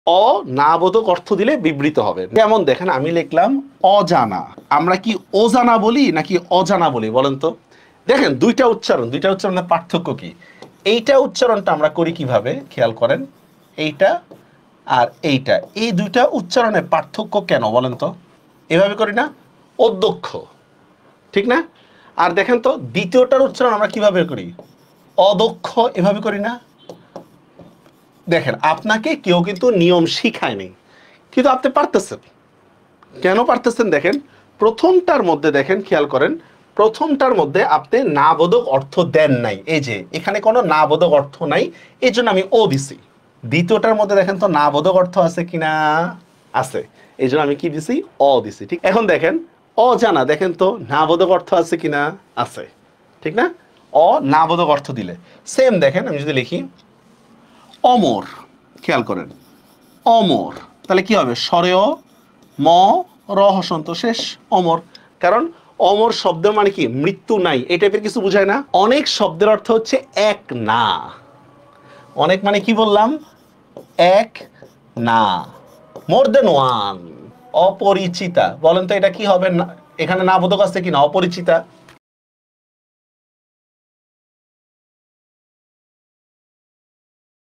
অনাবোধক অর্থ দিলে বিবৃত হবে। যেমন দেখেন আমি লিখলাম অজানা, আমরা কি অজানা বলি নাকি অজানা বলি বলেন তো? দেখেন দুইটা উচ্চারণের পার্থক্য কি? এইটা উচ্চারণটা আমরা করি কিভাবে খেয়াল করেন, এইটা আর এইটা, এই দুইটা উচ্চারণের পার্থক্য কেন বলেন তো? এভাবে করি না, অধ্যক্ষ, ঠিক না? আর দেখেন তো দ্বিতীয়টার উচ্চারণ আমরা কিভাবে করি, অদক্ষ, এভাবে করি না? দেখেন আপনাকে কেউ কিন্তু নিয়ম শিখায়নি, কিন্তু আপনি পারতেছেন। কেন পারতেছেন দেখেন, প্রথমটার মধ্যে দেখেন খেয়াল করেন, প্রথমটার মধ্যে আপনি না বোধক অর্থ দেন নাই, এই যে এখানে কোনো না বোধক অর্থ নাই, এই জন্য আমি ও দিছি। দ্বিতীয়টার মধ্যে দেখেন তো না বোধক অর্থ আছে কিনা, আছে, এই জন্য আমি কি দিছি, অ দিছি। ঠিক, এখন দেখেন অজানা, দেখেন তো না বোধক অর্থ আছে কিনা, আছে, ঠিক না? অ না বোধক অর্থ দিলে সেম। দেখেন আমি যদি লিখি অমর, খেয়াল করেন অমর, তাহলে কি হবে, স্বরেয় ম র হসন্ত শেষ, অমর। কারণ অমর শব্দ মানে কি, মৃত্যু নাই, এই টাইপের কিছু বুঝায় না। অনেক শব্দের অর্থ হচ্ছে এক না, অনেক মানে কি বললাম, এক না, মোর দেন ওয়ান। অপরিচিতা, বলেন তো এটা কি হবে, এখানে না বোধক আছে কিনা, অপরিচিতা।